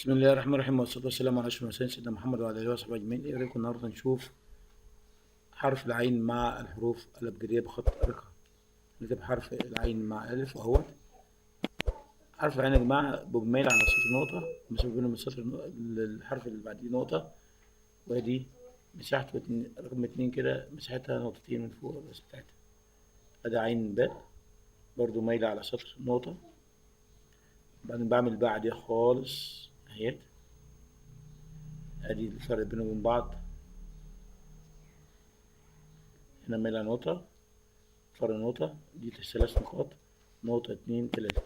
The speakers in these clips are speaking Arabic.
بسم الله الرحمن الرحيم، والصلاة والسلام على أشرف المرسلين سيدنا محمد وعلى آله وصحبه أجمعين. إيه رأيكم النهاردة نشوف حرف العين مع الحروف الأبجدية بخط رقعة. نكتب حرف العين مع ألف أهوت. حرف العين يا جماعة بميل على سطر نقطة، المسافة بينهم الحرف اللي بعديه نقطة، وأدي مساحته رقم اتنين كده، مساحتها نقطتين من فوق الرأس بتاعتها. أدي عين باء برضو مايلة على سطر نقطة، بعدين بعمل باء عادية خالص أهيت. أدي الفرق بينهم وبين بعض، هنا مايلة نقطة، فرق نقطة، دي 3 نقاط، نقطة 2 3.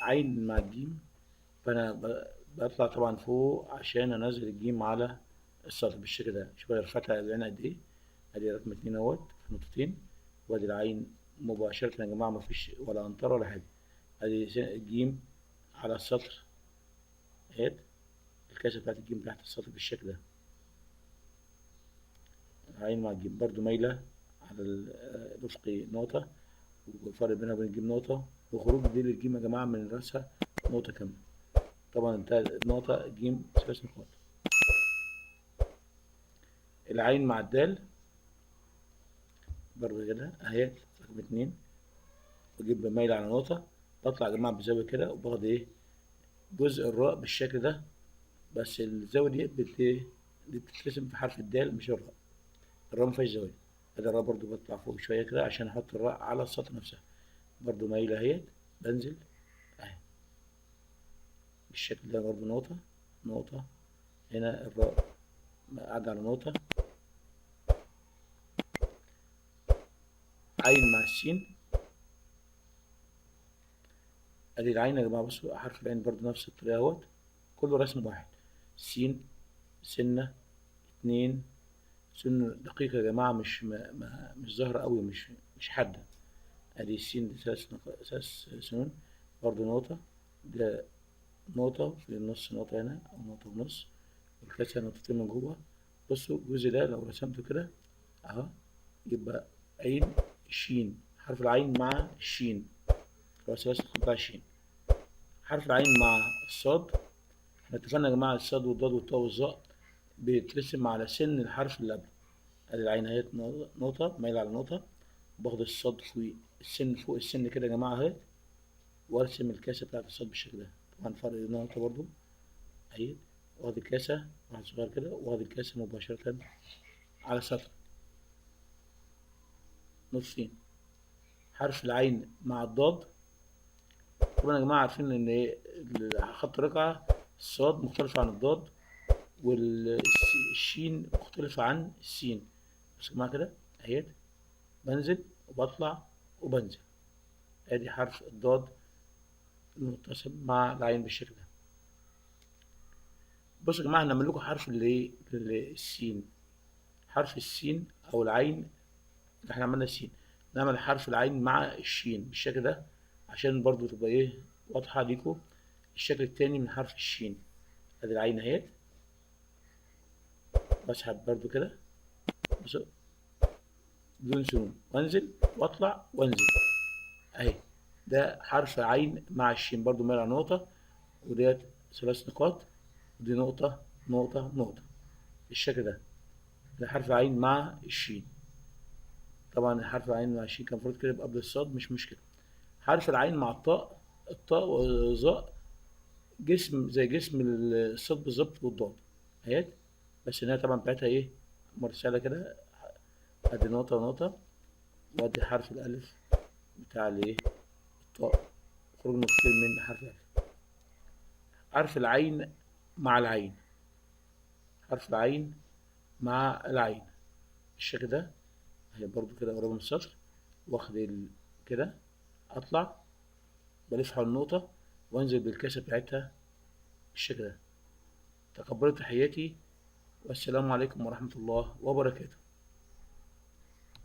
عين مع الجيم، فأنا بطلع طبعا فوق عشان أنزل الجيم على السطر بالشكل ده. شوف أنا رفعت العين قد إيه، أدي رقم 2 أهوت في نقطتين، وأدي العين مباشرة يا جماعة، مفيش ولا أنطرة ولا حاجة. أدي الجيم على السطر أهيت، الكاسة بتاعت الجيم تحت السطر بالشكل ده. العين مع الجيم برضو مايلة على الأفقي نقطة، والفرق بينها وبين الجيم نقطة، وخروج دي للجيم يا جماعة من رأسها نقطة كاملة. طبعا انتهت نقطة جيم 3 نقاط. العين مع الدال برضه كده اهي رقم 2، بجيب مايل على نقطة، بطلع يا جماعة بزاوية كده، وباخد ايه جزء الراء بالشكل ده، بس الزاوية دي بتترسم في حرف الدال مش الراء. الراء مفيهاش زاوية. ادي الراء برضه بطلع فوق شوية كده عشان احط الراء على السطر نفسها، برضه مايلة اهي، بنزل اهي بالشكل ده، برضه نقطة نقطة، هنا الراء قاعدة على نقطة. عين مع السين، ادي العين يا جماعة، بصوا حرف العين برضه نفس الطريقة اهوت، كله رسم واحد. سين، سنة، 2، سن دقيقة يا جماعة، مش ظاهرة قوي، مش حادة. ادي السين دي 3 سنون، برضه نقطة، ده نقطة في النص، نقطة هنا أو نقطة ونص، والكاسة نقطتين من جوه. بصوا الجزء ده لو رسمته كده اهو، يبقى عين الشين، حرف العين مع الشين، خلاص بس نحط على الشين. حرف العين مع الصاد، احنا اتفقنا يا جماعة الصاد والضاد والطاء والظاء بيترسم على سن الحرف اللي قبله. ادي العين اهي نقطة مايلة على نقطة، باخد الصاد فوق السن، فوق السن كده يا جماعة اهي، وارسم الكاسة بتاعت الصاد بالشكل ده. طبعا فرق نقطة برضو اهي، واخد الكاسة واحد صغير كده، واخد الكاسة مباشرة على سطر نصين. حرف العين مع الضاد، طبعا يا جماعة عارفين ان ايه خط رقعة، الصاد مختلف عن الضاد، والشين مختلفة عن السين. بص يا جماعة كده اهيت، بنزل وبطلع وبنزل. ادي حرف الضاد المتصل مع العين بالشكل ده. بصوا يا جماعة هنعمل لكم حرف السين، حرف السين او العين. احنا عملنا السين، نعمل حرف العين مع الشين بالشكل ده عشان برضو تبقى ايه واضحة ليكم. الشكل التاني من حرف الشين، ادي العين اهيت، بسحب برضو كده بصوا بدون سنون، وانزل واطلع وانزل اهي. ده حرف عين مع الشين، برضو مايل على نقطة، وديت 3 نقاط، ودي نقطة نقطة نقطة بالشكل ده. ده حرف عين مع الشين. طبعا حرف العين مع الشين كان المفروض كده يبقى قبل الصاد، مش مشكلة. حرف العين مع الطاء، الطاء والظاء جسم زي جسم الصاد بالظبط والضاد اهيت، بس النهاية طبعا بتاعتها ايه مرسلة كده. ادي نقطة ونقطة، وادي حرف الألف بتاع الايه الطاء، خروج نقطتين من حرف الألف. حرف العين مع العين، حرف العين مع العين بالشكل ده اهي، برضو كده قريب من السطر، واخد كده، اطلع بلف حول النقطة، وانزل بالكاسة بتاعتها بالشكل ده. تقبلوا تحياتي، والسلام عليكم ورحمة الله وبركاته.